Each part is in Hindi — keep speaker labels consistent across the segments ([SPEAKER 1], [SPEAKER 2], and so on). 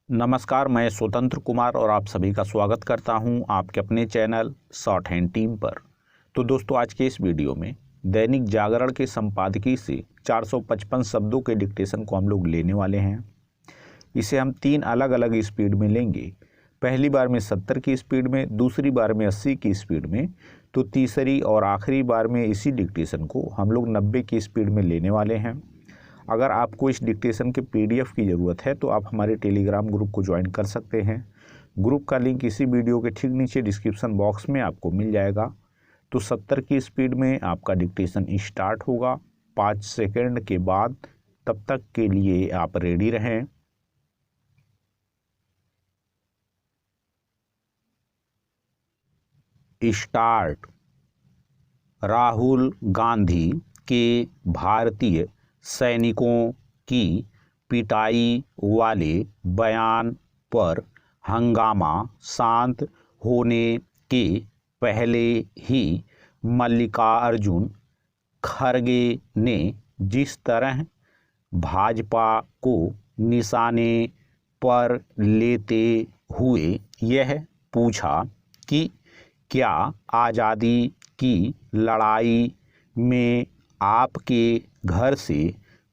[SPEAKER 1] नमस्कार, मैं स्वतंत्र कुमार और आप सभी का स्वागत करता हूं आपके अपने चैनल शॉर्ट हैंड टीम पर। तो दोस्तों, आज के इस वीडियो में दैनिक जागरण के संपादकीय से 455 शब्दों के डिक्टेशन को हम लोग लेने वाले हैं। इसे हम 3 अलग अलग स्पीड में लेंगे। पहली बार में 70 की स्पीड में, दूसरी बार में 80 की स्पीड में, तो तीसरी और आखिरी बार में इसी डिक्टेशन को हम लोग 90 की स्पीड में लेने वाले हैं। अगर आपको इस डिक्टेशन के पीडीएफ की ज़रूरत है तो आप हमारे टेलीग्राम ग्रुप को ज्वाइन कर सकते हैं। ग्रुप का लिंक इसी वीडियो के ठीक नीचे डिस्क्रिप्शन बॉक्स में आपको मिल जाएगा। तो 70 की स्पीड में आपका डिक्टेशन स्टार्ट होगा 5 सेकंड के बाद। तब तक के लिए आप रेडी रहें। स्टार्ट। राहुल गांधी के भारतीय सैनिकों की पिटाई वाले बयान पर हंगामा शांत होने के पहले ही मल्लिकार्जुन खड़गे ने जिस तरह भाजपा को निशाने पर लेते हुए यह पूछा कि क्या आज़ादी की लड़ाई में आपके घर से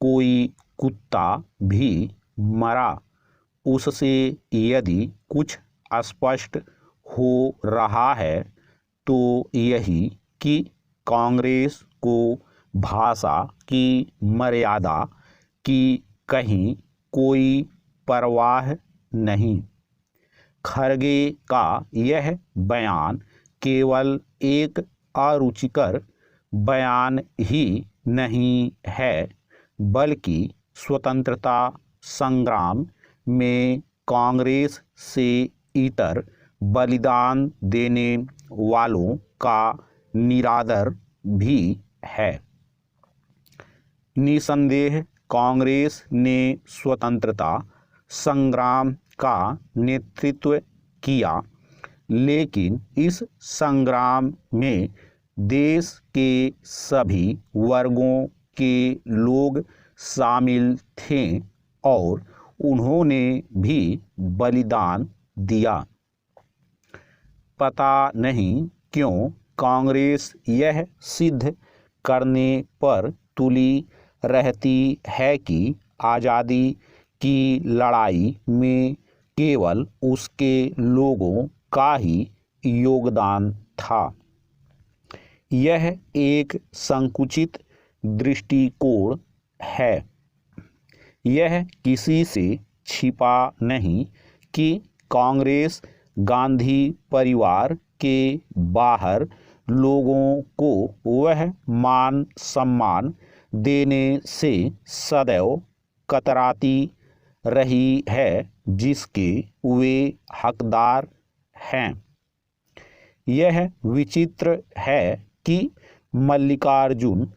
[SPEAKER 1] कोई कुत्ता भी मरा, उससे यदि कुछ स्पष्ट हो रहा है तो यही कि कांग्रेस को भाषा की मर्यादा की कहीं कोई परवाह नहीं। खड़गे का यह बयान केवल एक अरुचिकर बयान ही नहीं है, बल्कि स्वतंत्रता संग्राम में कांग्रेस से इतर बलिदान देने वालों का निरादर भी है। निसंदेह कांग्रेस ने स्वतंत्रता संग्राम का नेतृत्व किया, लेकिन इस संग्राम में देश के सभी वर्गों के लोग शामिल थे और उन्होंने भी बलिदान दिया। पता नहीं क्यों कांग्रेस यह सिद्ध करने पर तुली रहती है कि आज़ादी की लड़ाई में केवल उसके लोगों का ही योगदान था। यह एक संकुचित दृष्टिकोण है। यह किसी से छिपा नहीं कि कांग्रेस गांधी परिवार के बाहर लोगों को वह मान सम्मान देने से सदैव कतराती रही है जिसके वे हकदार हैं। यह विचित्र है कि मल्लिकार्जुन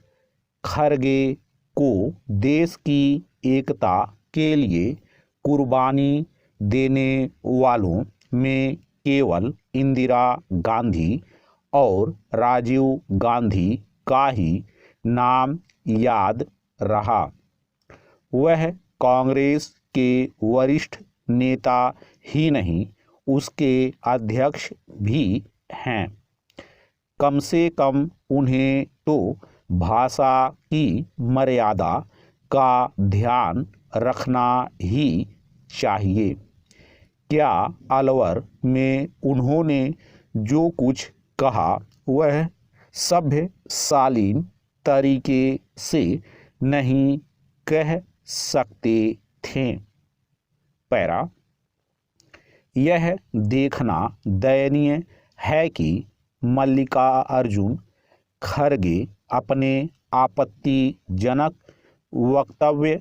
[SPEAKER 1] खड़गे को देश की एकता के लिए कुर्बानी देने वालों में केवल इंदिरा गांधी और राजीव गांधी का ही नाम याद रहा। वह कांग्रेस के वरिष्ठ नेता ही नहीं, उसके अध्यक्ष भी हैं। कम से कम उन्हें तो भाषा की मर्यादा का ध्यान रखना ही चाहिए। क्या अलवर में उन्होंने जो कुछ कहा वह सभ्य शालीन तरीके से नहीं कह सकते थे। पैरा। यह देखना दयनीय है कि मल्लिकार्जुन खड़गे अपने आपत्तिजनक वक्तव्य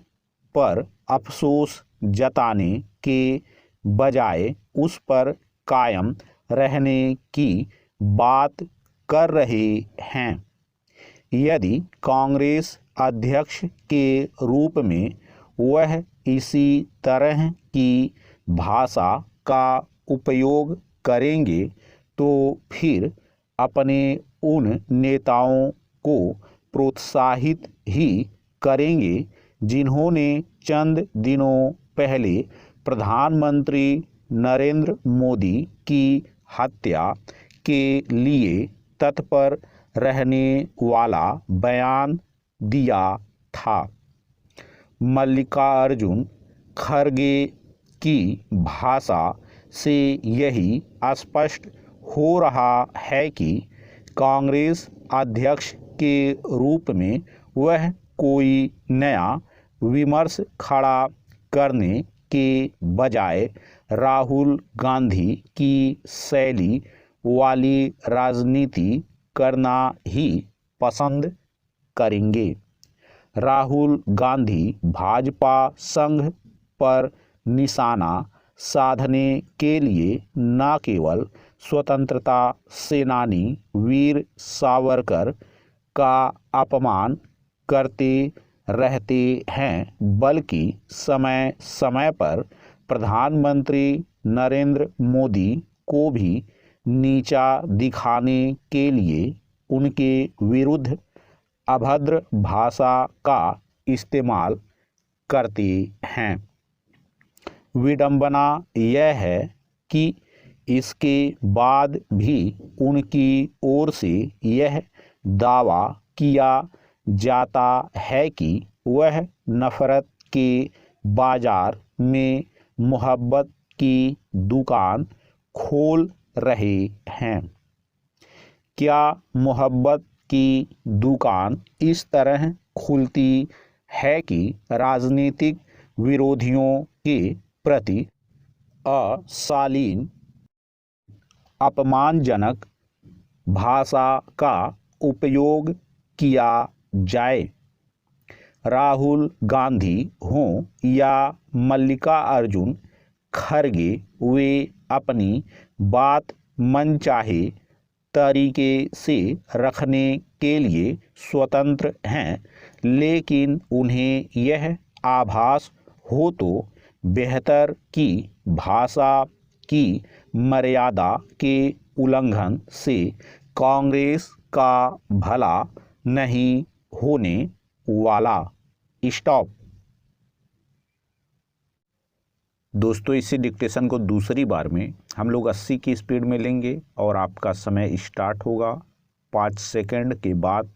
[SPEAKER 1] पर अफसोस जताने के बजाय उस पर कायम रहने की बात कर रहे हैं। यदि कांग्रेस अध्यक्ष के रूप में वह इसी तरह की भाषा का उपयोग करेंगे तो फिर अपने उन नेताओं को प्रोत्साहित ही करेंगे जिन्होंने चंद दिनों पहले प्रधानमंत्री नरेंद्र मोदी की हत्या के लिए तत्पर रहने वाला बयान दिया था। मल्लिकार्जुन खड़गे की भाषा से यही स्पष्ट हो रहा है कि कांग्रेस अध्यक्ष के रूप में वह कोई नया विमर्श खड़ा करने के बजाय राहुल गांधी की शैली वाली राजनीति करना ही पसंद करेंगे। राहुल गांधी भाजपा संघ पर निशाना साधने के लिए न केवल स्वतंत्रता सेनानी वीर सावरकर का अपमान करते रहते हैं, बल्कि समय समय पर प्रधानमंत्री नरेंद्र मोदी को भी नीचा दिखाने के लिए उनके विरुद्ध अभद्र भाषा का इस्तेमाल करते हैं। विडंबना यह है कि इसके बाद भी उनकी ओर से यह दावा किया जाता है कि वह नफरत के बाजार में मोहब्बत की दुकान खोल रहे हैं। क्या मोहब्बत की दुकान इस तरह खुलती है कि राजनीतिक विरोधियों के प्रति अशालीन अपमानजनक भाषा का उपयोग किया जाए? राहुल गांधी हों या मल्लिकार्जुन खड़गे, वे अपनी बात मनचाहे तरीके से रखने के लिए स्वतंत्र हैं, लेकिन उन्हें यह आभास हो तो बेहतर कि भाषा की मर्यादा के उल्लंघन से कांग्रेस का भला नहीं होने वाला। स्टॉप। दोस्तों, इसी डिक्टेशन को दूसरी बार में हम लोग 80 की स्पीड में लेंगे और आपका समय स्टार्ट होगा 5 सेकंड के बाद।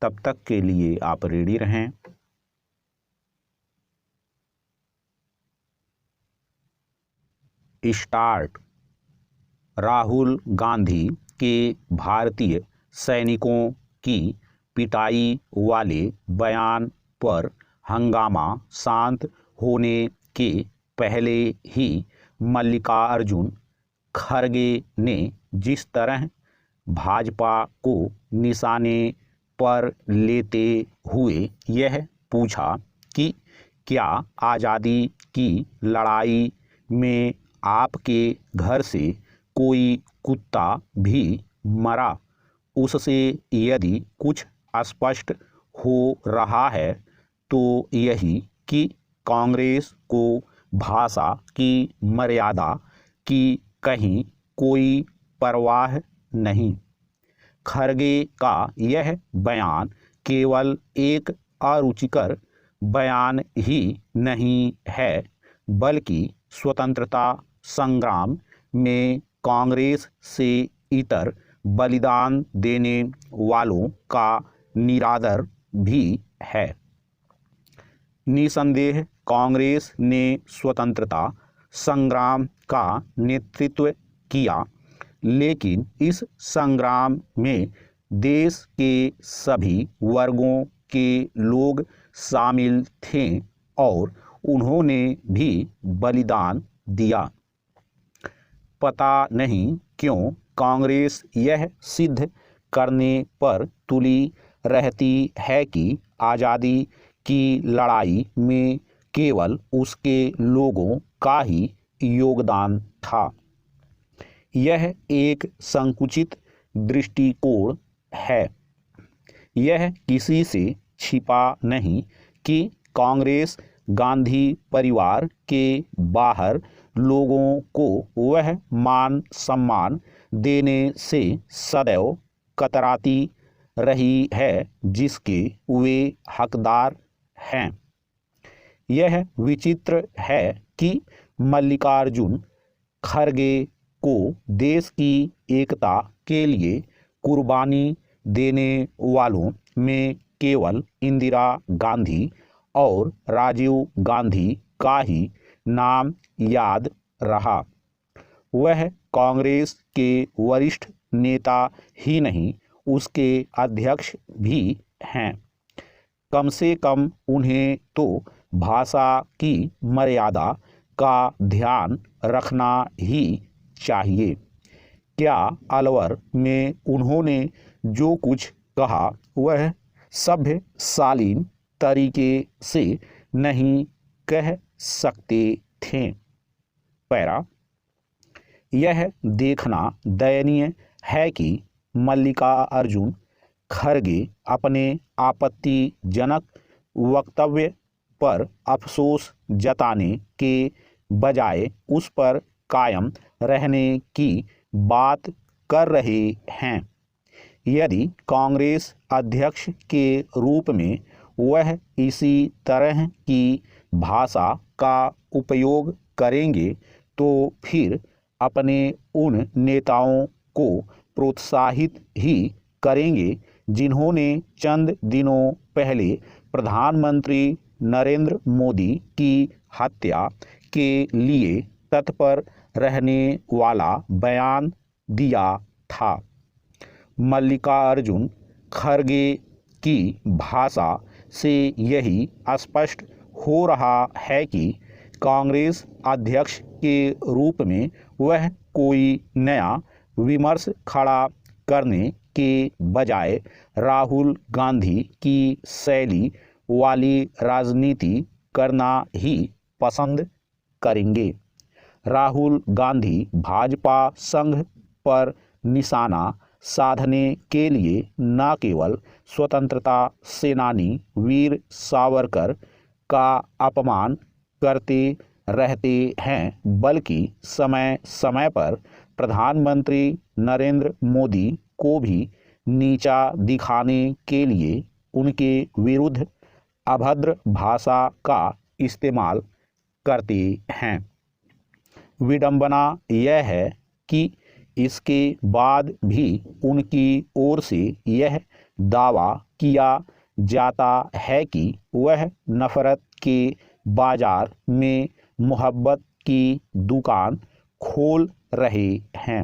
[SPEAKER 1] तब तक के लिए आप रेडी रहें। स्टार्ट। राहुल गांधी के भारतीय सैनिकों की पिटाई वाले बयान पर हंगामा शांत होने के पहले ही मल्लिकार्जुन खड़गे ने जिस तरह भाजपा को निशाने पर लेते हुए यह पूछा कि क्या आज़ादी की लड़ाई में आपके घर से कोई कुत्ता भी मरा, उससे यदि कुछ स्पष्ट हो रहा है तो यही कि कांग्रेस को भाषा की मर्यादा की कहीं कोई परवाह नहीं। खड़गे का यह बयान केवल एक अरुचिकर बयान ही नहीं है, बल्कि स्वतंत्रता संग्राम में कांग्रेस से इतर बलिदान देने वालों का निरादर भी है। निसंदेह कांग्रेस ने स्वतंत्रता संग्राम का नेतृत्व किया, लेकिन इस संग्राम में देश के सभी वर्गों के लोग शामिल थे और उन्होंने भी बलिदान दिया। पता नहीं क्यों कांग्रेस यह सिद्ध करने पर तुली रहती है कि आज़ादी की लड़ाई में केवल उसके लोगों का ही योगदान था। यह एक संकुचित दृष्टिकोण है। यह किसी से छिपा नहीं कि कांग्रेस गांधी परिवार के बाहर लोगों को वह मान सम्मान देने से सदैव कतराती रही है जिसके वे हकदार हैं। यह विचित्र है कि मल्लिकार्जुन खड़गे को देश की एकता के लिए कुर्बानी देने वालों में केवल इंदिरा गांधी और राजीव गांधी का ही नाम याद रहा। वह कांग्रेस के वरिष्ठ नेता ही नहीं, उसके अध्यक्ष भी हैं। कम से कम उन्हें तो भाषा की मर्यादा का ध्यान रखना ही चाहिए। क्या अलवर में उन्होंने जो कुछ कहा वह सभ्य शालीन तरीके से नहीं कह सकते थे? पैरा, यह देखना दयनीय है कि मल्लिकार्जुन खड़गे अपने आपत्तिजनक वक्तव्य पर अफसोस जताने के बजाय उस पर कायम रहने की बात कर रहे हैं। यदि कांग्रेस अध्यक्ष के रूप में वह इसी तरह की भाषा का उपयोग करेंगे तो फिर अपने उन नेताओं को प्रोत्साहित ही करेंगे जिन्होंने चंद दिनों पहले प्रधानमंत्री नरेंद्र मोदी की हत्या के लिए तत्पर रहने वाला बयान दिया था। मल्लिकार्जुन खड़गे की भाषा से यही स्पष्ट हो रहा है कि कांग्रेस अध्यक्ष के रूप में वह कोई नया विमर्श खड़ा करने के बजाय राहुल गांधी की शैली वाली राजनीति करना ही पसंद करेंगे। राहुल गांधी भाजपा संघ पर निशाना साधने के लिए न केवल स्वतंत्रता सेनानी वीर सावरकर का अपमान करते रहते हैं, बल्कि समय समय पर प्रधानमंत्री नरेंद्र मोदी को भी नीचा दिखाने के लिए उनके विरुद्ध अभद्र भाषा का इस्तेमाल करते हैं। विडंबना यह है कि इसके बाद भी उनकी ओर से यह दावा किया जाता है कि वह नफरत के बाजार में मोहब्बत की दुकान खोल रहे हैं।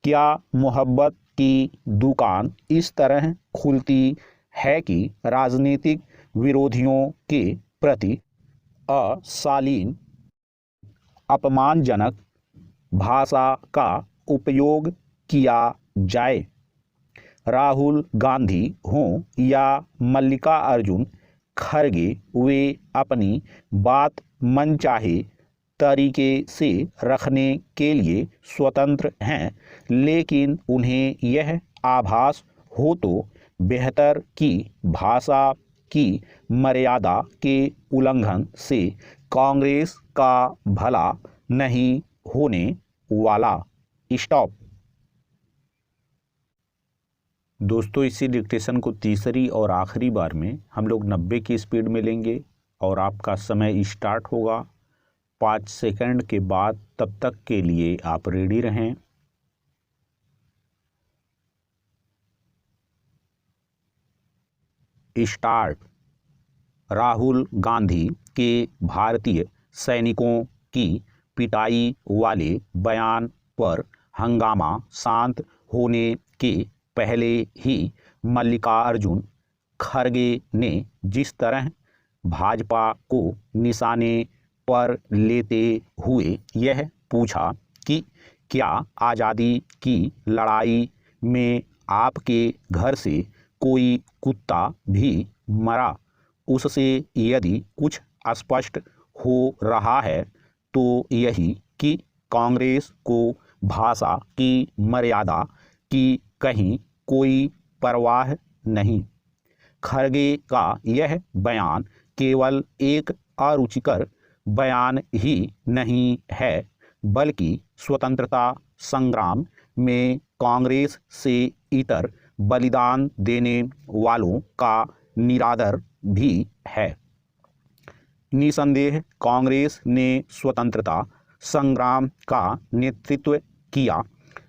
[SPEAKER 1] क्या मोहब्बत की दुकान इस तरह खुलती है कि राजनीतिक विरोधियों के प्रति अशालीन अपमानजनक भाषा का उपयोग किया जाए? राहुल गांधी हों या मल्लिकार्जुन खड़गे, वे अपनी बात मनचाहे तरीके से रखने के लिए स्वतंत्र हैं, लेकिन उन्हें यह आभास हो तो बेहतर कि भाषा की मर्यादा के उल्लंघन से कांग्रेस का भला नहीं होने वाला। स्टॉप। दोस्तों, इसी डिक्टेशन को तीसरी और आखिरी बार में हम लोग 90 की स्पीड में लेंगे और आपका समय स्टार्ट होगा 5 सेकंड के बाद। तब तक के लिए आप रेडी रहें। स्टार्ट। राहुल गांधी के भारतीय सैनिकों की पिटाई वाले बयान पर हंगामा शांत होने के पहले ही मल्लिकार्जुन खड़गे ने जिस तरह भाजपा को निशाने पर लेते हुए यह पूछा कि क्या आज़ादी की लड़ाई में आपके घर से कोई कुत्ता भी मरा, उससे यदि कुछ स्पष्ट हो रहा है तो यही कि कांग्रेस को भाषा की मर्यादा की कहीं कोई परवाह नहीं। खड़गे का यह बयान केवल एक अरुचिकर बयान ही नहीं है, बल्कि स्वतंत्रता संग्राम में कांग्रेस से इतर बलिदान देने वालों का निरादर भी है। निसंदेह कांग्रेस ने स्वतंत्रता संग्राम का नेतृत्व किया,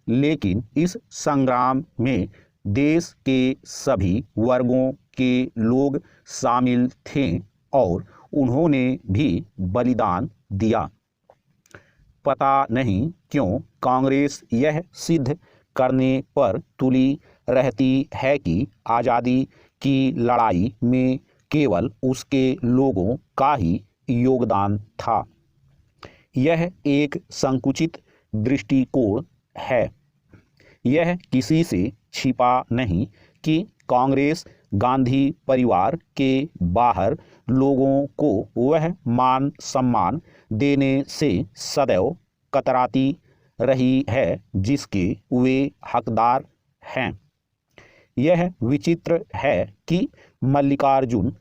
[SPEAKER 1] लेकिन इस संग्राम में देश के सभी वर्गों के लोग शामिल थे और उन्होंने भी बलिदान दिया। पता नहीं क्यों कांग्रेस यह सिद्ध करने पर तुली रहती है कि आज़ादी की लड़ाई में केवल उसके लोगों का ही योगदान था। यह एक संकुचित दृष्टिकोण है। यह किसी से छिपा नहीं कि कांग्रेस गांधी परिवार के बाहर लोगों को वह मान सम्मान देने से सदैव कतराती रही है जिसके वे हकदार हैं। यह विचित्र है कि मल्लिकार्जुन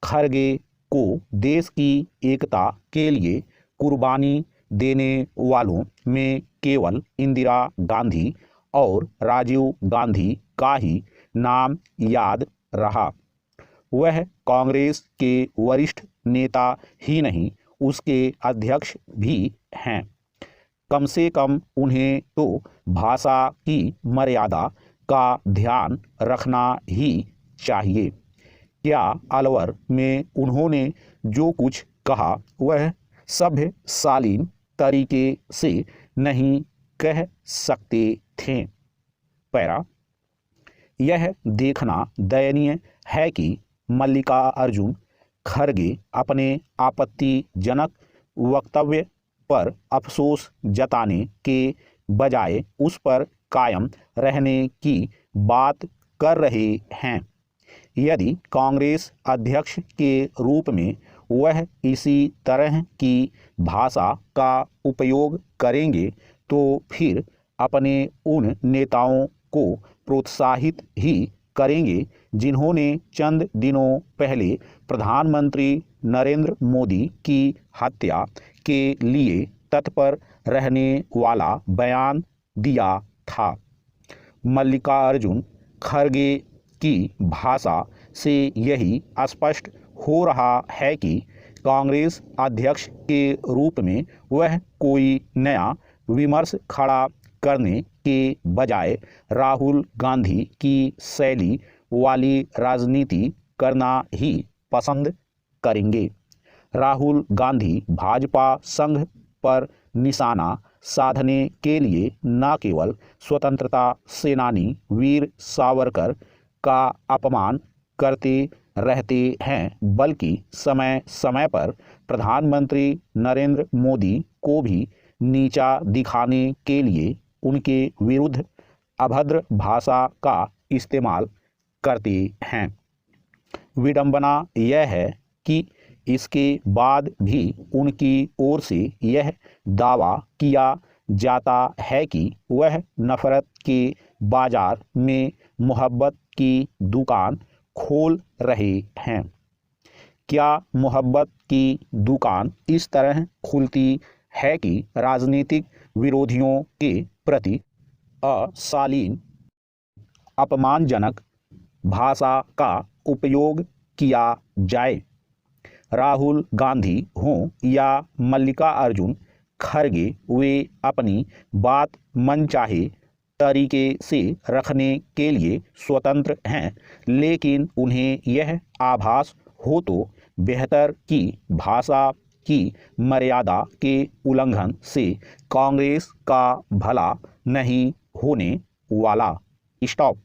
[SPEAKER 1] खड़गे को देश की एकता के लिए कुर्बानी देने वालों में केवल इंदिरा गांधी और राजीव गांधी का ही नाम याद रहा। वह कांग्रेस के वरिष्ठ नेता ही नहीं, उसके अध्यक्ष भी हैं। कम से कम उन्हें तो भाषा की मर्यादा का ध्यान रखना ही चाहिए। क्या अलवर में उन्होंने जो कुछ कहा वह सभ्य शालीन तरीके से नहीं कह सकते थे। पैरा, यह देखना दयनीय है कि मल्लिकार्जुन खड़गे अपने आपत्तिजनक वक्तव्य पर अफसोस जताने के बजाय उस पर कायम रहने की बात कर रहे हैं। यदि कांग्रेस अध्यक्ष के रूप में वह इसी तरह की भाषा का उपयोग करेंगे तो फिर अपने उन नेताओं को प्रोत्साहित ही करेंगे जिन्होंने चंद दिनों पहले प्रधानमंत्री नरेंद्र मोदी की हत्या के लिए तत्पर रहने वाला बयान दिया था। मल्लिकार्जुन खड़गे की भाषा से यही स्पष्ट हो रहा है कि कांग्रेस अध्यक्ष के रूप में वह कोई नया विमर्श खड़ा करने के बजाय राहुल गांधी की शैली वाली राजनीति करना ही पसंद करेंगे। राहुल गांधी भाजपा संघ पर निशाना साधने के लिए न केवल स्वतंत्रता सेनानी वीर सावरकर का अपमान करते रहते हैं बल्कि समय समय पर प्रधानमंत्री नरेंद्र मोदी को भी नीचा दिखाने के लिए उनके विरुद्ध अभद्र भाषा का इस्तेमाल करते हैं। विडंबना यह है कि इसके बाद भी उनकी ओर से यह दावा किया जाता है कि वह नफरत के बाजार में मोहब्बत की दुकान खोल रहे हैं। क्या मोहब्बत की दुकान इस तरह खुलती है कि राजनीतिक विरोधियों के प्रति अशालीन अपमानजनक भाषा का उपयोग किया जाए? राहुल गांधी हों या मल्लिकार्जुन खड़गे, वे अपनी बात मनचाहे तरीके से रखने के लिए स्वतंत्र हैं, लेकिन उन्हें यह आभास हो तो बेहतर कि भाषा की मर्यादा के उल्लंघन से कांग्रेस का भला नहीं होने वाला। स्टॉप।